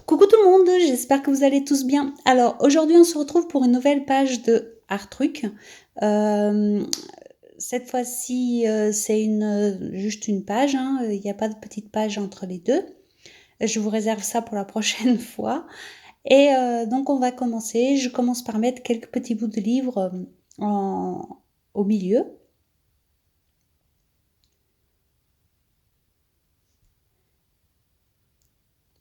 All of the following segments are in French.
Coucou tout le monde, j'espère que vous allez tous bien. Alors aujourd'hui on se retrouve pour une nouvelle page de Artruc. Euh, Cette fois-ci c'est juste une page, hein. Il n'y a pas de petite page entre les deux. Je vous réserve ça pour la prochaine fois. Et donc on va commencer. Je commence par mettre quelques petits bouts de livres au milieu.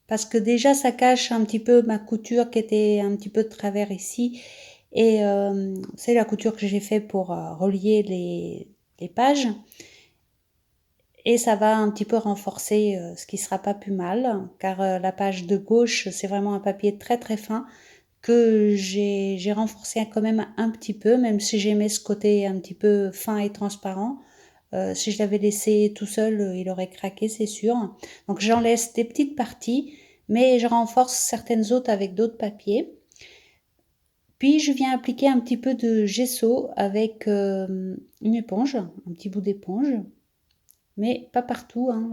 Parce que déjà ça cache un petit peu ma couture qui était un petit peu de travers ici. Et c'est la couture que j'ai fait pour relier les pages. Et ça va un petit peu renforcer ce qui sera pas plus mal, car la page de gauche, c'est vraiment un papier très très fin que j'ai renforcé quand même un petit peu, même si j'aimais ce côté un petit peu fin et transparent. Si je l'avais laissé tout seul, il aurait craqué, c'est sûr. Donc j'en laisse des petites parties, mais je renforce certaines autres avec d'autres papiers. Puis je viens appliquer un petit peu de gesso avec une éponge, un petit bout d'éponge, mais pas partout, hein,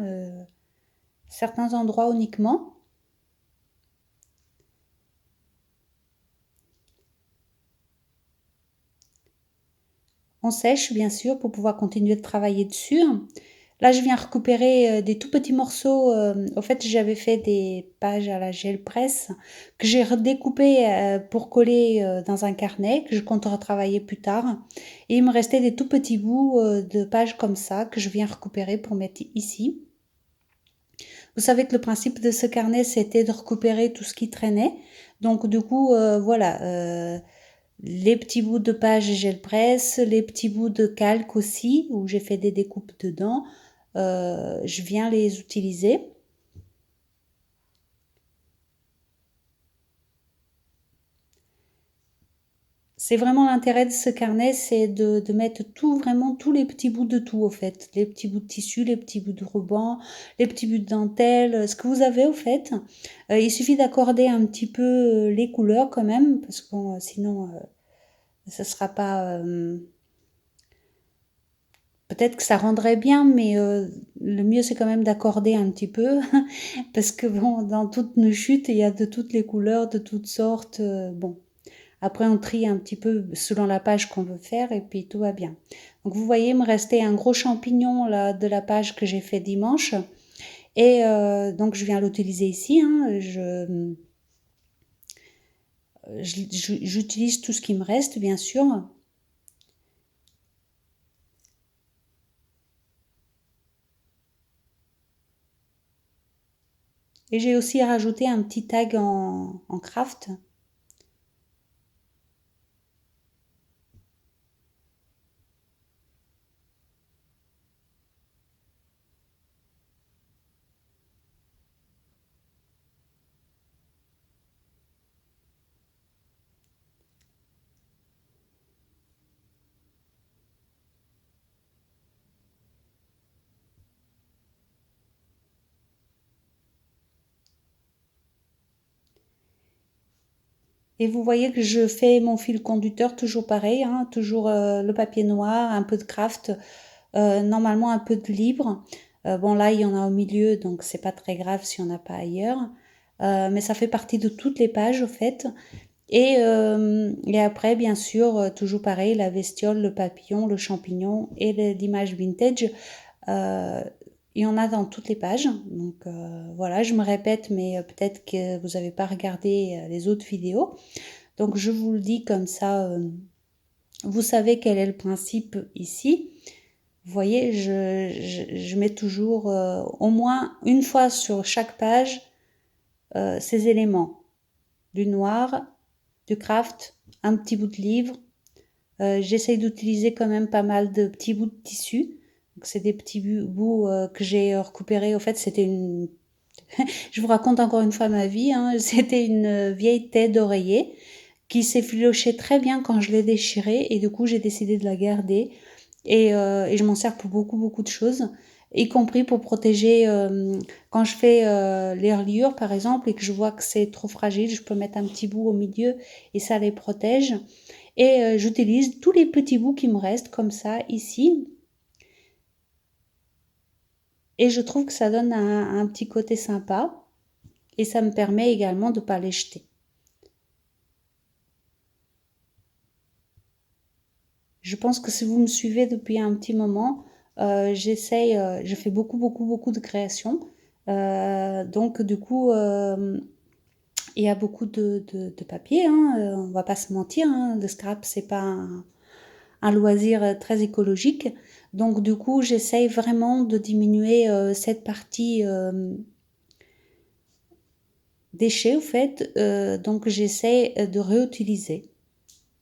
certains endroits uniquement. On sèche bien sûr pour pouvoir continuer de travailler dessus. Là, je viens récupérer des tout petits morceaux. Au fait, j'avais fait des pages à la gel presse que j'ai redécoupées pour coller dans un carnet que je compte retravailler plus tard. Et il me restait des tout petits bouts de pages comme ça que je viens récupérer pour mettre ici. Vous savez que le principe de ce carnet, c'était de récupérer tout ce qui traînait. Donc du coup, voilà, les petits bouts de page gel presse, les petits bouts de calque aussi, où j'ai fait des découpes dedans. Je viens les utiliser. C'est vraiment l'intérêt de ce carnet, c'est de mettre tout, vraiment tous les petits bouts de tout, au fait. Les petits bouts de tissu, les petits bouts de ruban, les petits bouts de dentelle, ce que vous avez, au fait. Il suffit d'accorder un petit peu les couleurs quand même, parce que bon, sinon, ça sera pas... peut-être que ça rendrait bien, mais le mieux, c'est quand même d'accorder un petit peu, parce que bon, dans toutes nos chutes, il y a de toutes les couleurs, de toutes sortes, bon. Après, on trie un petit peu selon la page qu'on veut faire et puis tout va bien. Donc, vous voyez, il me restait un gros champignon là de la page que j'ai fait dimanche. Et donc, je viens l'utiliser ici. Hein. J'utilise tout ce qui me reste, bien sûr. Et j'ai aussi rajouté un petit tag en craft. Et vous voyez que je fais mon fil conducteur toujours pareil, hein, toujours le papier noir, un peu de craft, normalement un peu de libre. Bon là il y en a au milieu donc c'est pas très grave si on n'a pas ailleurs. Mais ça fait partie de toutes les pages au fait. Et après bien sûr toujours pareil la bestiole, le papillon, le champignon et l'image vintage. Euh, il y en a dans toutes les pages. Donc voilà, je me répète, mais peut-être que vous n'avez pas regardé les autres vidéos. Donc je vous le dis comme ça, vous savez quel est le principe ici. Vous voyez, je mets toujours au moins une fois sur chaque page ces éléments. Du noir, du craft, un petit bout de livre. J'essaye d'utiliser quand même pas mal de petits bouts de tissu. Donc c'est des petits bouts que j'ai récupérés. Au fait, c'était une... Je vous raconte encore une fois ma vie. Hein. C'était une vieille tête d'oreiller qui s'est filochée très bien quand je l'ai déchirée. Et du coup, j'ai décidé de la garder. Et je m'en sers pour beaucoup, beaucoup de choses. Y compris pour protéger... quand je fais les reliures, par exemple, et que je vois que c'est trop fragile, je peux mettre un petit bout au milieu et ça les protège. Et j'utilise tous les petits bouts qui me restent comme ça ici. Et je trouve que ça donne un petit côté sympa. et ça me permet également de ne pas les jeter. Je pense que si vous me suivez depuis un petit moment, je fais beaucoup de créations. Donc du coup, il y a beaucoup de papier, hein, on va pas se mentir, hein, le scrap c'est pas un loisir très écologique. Donc du coup, j'essaye vraiment de diminuer cette partie déchets, au fait. Donc j'essaie de réutiliser.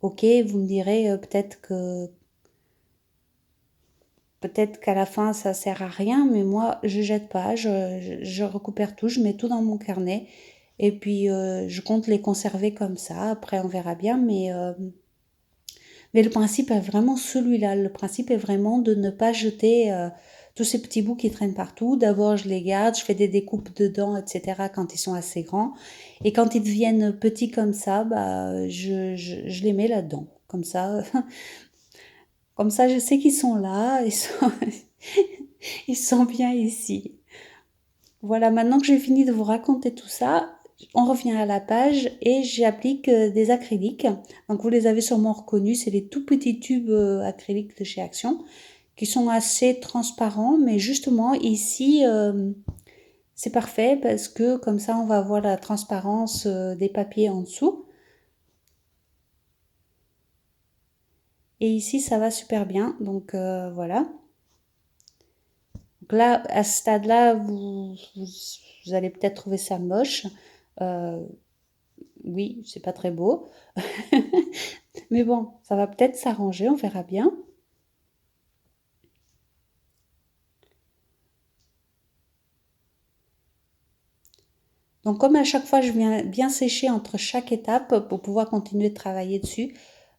Ok, vous me direz peut-être qu'à la fin ça sert à rien, mais moi je jette pas, je récupère tout, je mets tout dans mon carnet et puis je compte les conserver comme ça. Après on verra bien, mais le principe est vraiment celui-là. Le principe est vraiment de ne pas jeter tous ces petits bouts qui traînent partout. D'abord, je les garde, je fais des découpes dedans, etc. quand ils sont assez grands. Et quand ils deviennent petits comme ça, bah, je les mets là-dedans. Comme ça, comme ça, je sais qu'ils sont là, ils sont bien ici. Voilà, maintenant que j'ai fini de vous raconter tout ça, on revient à la page et j'applique des acryliques. Donc vous les avez sûrement reconnus, c'est les tout petits tubes acryliques de chez Action qui sont assez transparents, mais justement ici c'est parfait parce que comme ça on va avoir la transparence des papiers en dessous. Et ici ça va super bien, donc voilà. Donc là, à ce stade-là, vous allez peut-être trouver ça moche. Euh, oui, c'est pas très beau. Mais bon, ça va peut-être s'arranger, on verra bien. Donc comme à chaque fois, je viens bien sécher entre chaque étape pour pouvoir continuer de travailler dessus.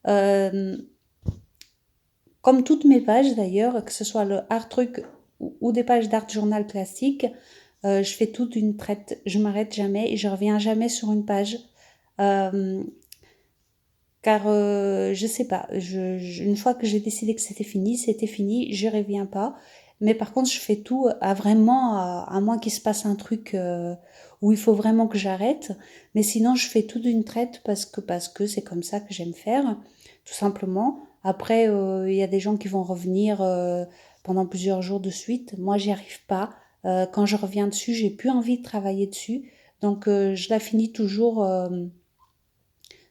Euh, Comme toutes mes pages d'ailleurs, que ce soit le art truc ou des pages d'art journal classique, je fais tout d'une traite. Je m'arrête jamais et je reviens jamais sur une page. Euh, Car je sais pas, une fois que j'ai décidé que c'était fini, je reviens pas. Mais par contre, je fais tout à vraiment, à moins qu'il se passe un truc où il faut vraiment que j'arrête. Mais sinon, je fais tout d'une traite parce que c'est comme ça que j'aime faire, tout simplement. Après, il y a des gens qui vont revenir pendant plusieurs jours de suite. Moi, j'y arrive pas. Quand je reviens dessus, j'ai plus envie de travailler dessus. Donc, je la finis toujours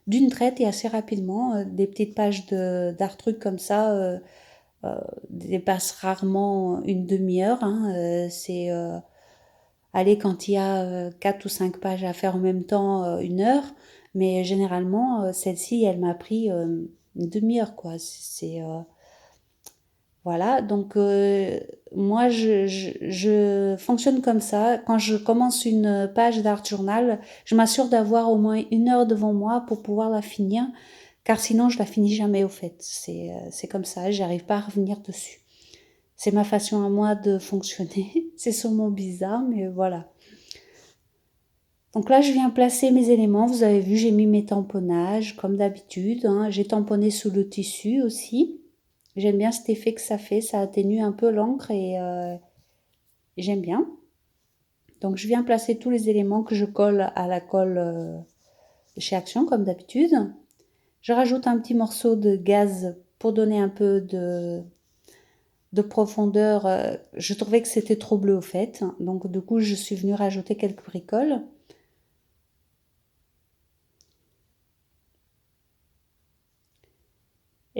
d'une traite et assez rapidement. Des petites pages d'art truc comme ça dépassent rarement une demi-heure. Hein. C'est aller quand il y a 4 ou 5 pages à faire en même temps, 1 heure. Mais généralement, celle-ci, elle m'a pris une demi-heure, quoi. Voilà, donc moi je fonctionne comme ça. Quand je commence une page d'art journal, je m'assure d'avoir au moins 1 heure devant moi pour pouvoir la finir, car sinon je la finis jamais au fait. C'est comme ça, j'arrive pas à revenir dessus. C'est ma façon à moi de fonctionner. C'est sûrement bizarre, mais voilà. Donc là, je viens placer mes éléments. Vous avez vu, j'ai mis mes tamponnages comme d'habitude. Hein. J'ai tamponné sous le tissu aussi. J'aime bien cet effet que ça fait, ça atténue un peu l'encre et j'aime bien. Donc je viens placer tous les éléments que je colle à la colle chez Action comme d'habitude. Je rajoute un petit morceau de gaz pour donner un peu de profondeur. Je trouvais que c'était trop bleu au fait, donc du coup je suis venue rajouter quelques bricoles.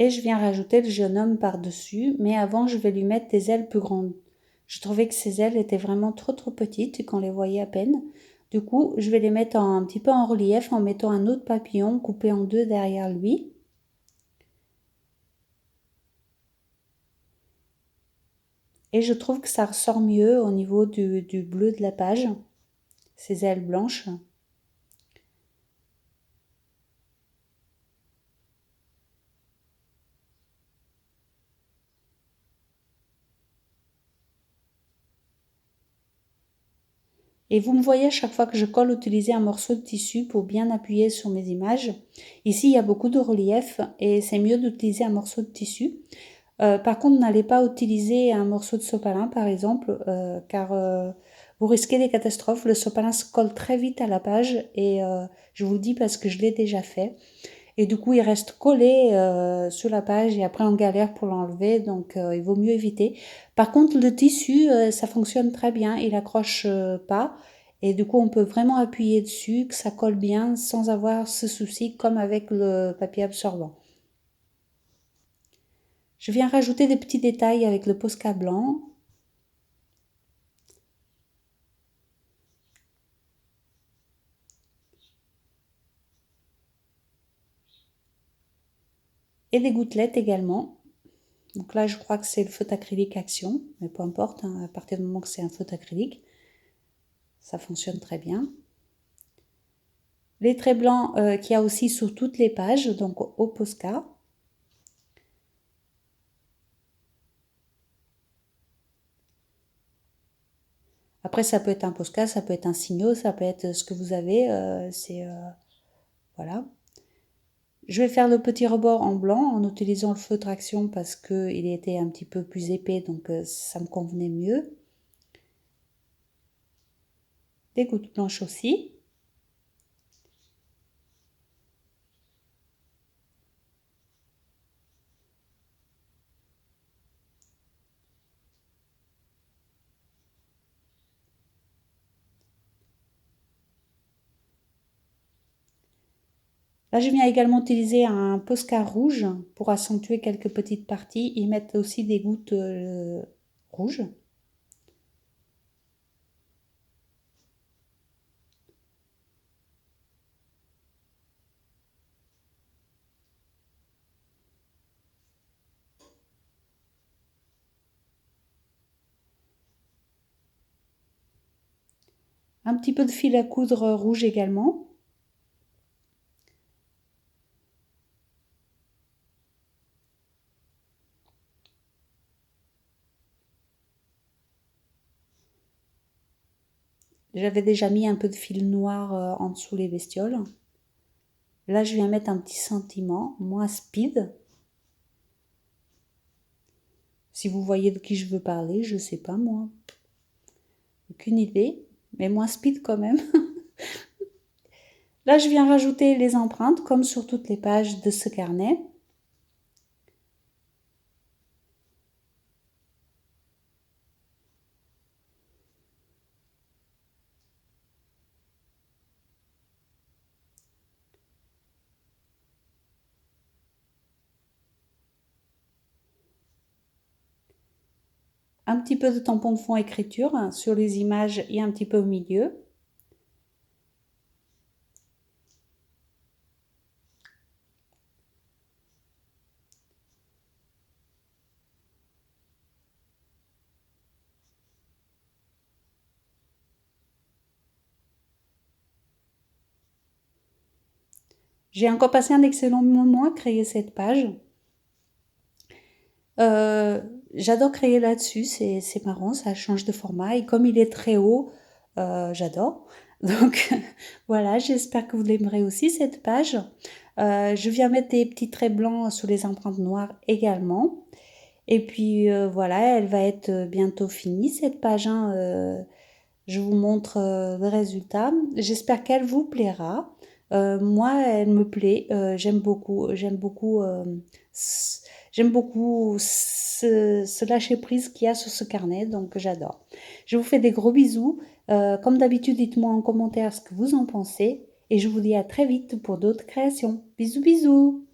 Et je viens rajouter le jeune homme par-dessus, mais avant je vais lui mettre des ailes plus grandes. Je trouvais que ses ailes étaient vraiment trop petites et qu'on les voyait à peine. Du coup, je vais les mettre un petit peu en relief en mettant un autre papillon coupé en deux derrière lui. Et je trouve que ça ressort mieux au niveau du bleu de la page, ces ailes blanches. Et vous me voyez à chaque fois que je colle utiliser un morceau de tissu pour bien appuyer sur mes images. Ici, il y a beaucoup de relief et c'est mieux d'utiliser un morceau de tissu. Par contre, n'allez pas utiliser un morceau de sopalin, par exemple, car vous risquez des catastrophes. Le sopalin se colle très vite à la page et je vous le dis parce que je l'ai déjà fait. Et du coup, il reste collé sur la page et après on galère pour l'enlever, donc il vaut mieux éviter. Par contre, le tissu, ça fonctionne très bien, il accroche pas. Et du coup, on peut vraiment appuyer dessus, que ça colle bien sans avoir ce souci comme avec le papier absorbant. Je viens rajouter des petits détails avec le Posca blanc. Et des gouttelettes également. Donc là, je crois que c'est le feutre acrylique Action, mais peu importe, hein, à partir du moment que c'est un feutre acrylique, ça fonctionne très bien. Les traits blancs qu'il y a aussi sur toutes les pages, donc au Posca. Après, ça peut être un Posca, ça peut être un Signo, ça peut être ce que vous avez. Voilà. Je vais faire le petit rebord en blanc en utilisant le feutre Action parce qu'il était un petit peu plus épais, donc ça me convenait mieux. Des gouttes blanches aussi. Là, je viens également utiliser un Posca rouge pour accentuer quelques petites parties et mettre aussi des gouttes rouges. Un petit peu de fil à coudre rouge également. J'avais déjà mis un peu de fil noir en dessous les bestioles. Là, je viens mettre un petit sentiment, moins speed. Si vous voyez de qui je veux parler, je sais pas moi. Aucune idée, mais moins speed quand même. Là, je viens rajouter les empreintes comme sur toutes les pages de ce carnet. Un petit peu de tampon de fond écriture sur les images et un petit peu au milieu. J'ai encore passé un excellent moment à créer cette page. J'adore créer là-dessus, c'est marrant, ça change de format et comme il est très haut, j'adore. Donc voilà, j'espère que vous l'aimerez aussi cette page. Je viens mettre des petits traits blancs sur les empreintes noires également. Et puis voilà, elle va être bientôt finie cette page, hein. Je vous montre le résultat. J'espère qu'elle vous plaira. Moi, elle me plaît. J'aime beaucoup ce lâcher prise qu'il y a sur ce carnet, donc j'adore. Je vous fais des gros bisous. Comme d'habitude, dites-moi en commentaire ce que vous en pensez et je vous dis à très vite pour d'autres créations. Bisous bisous.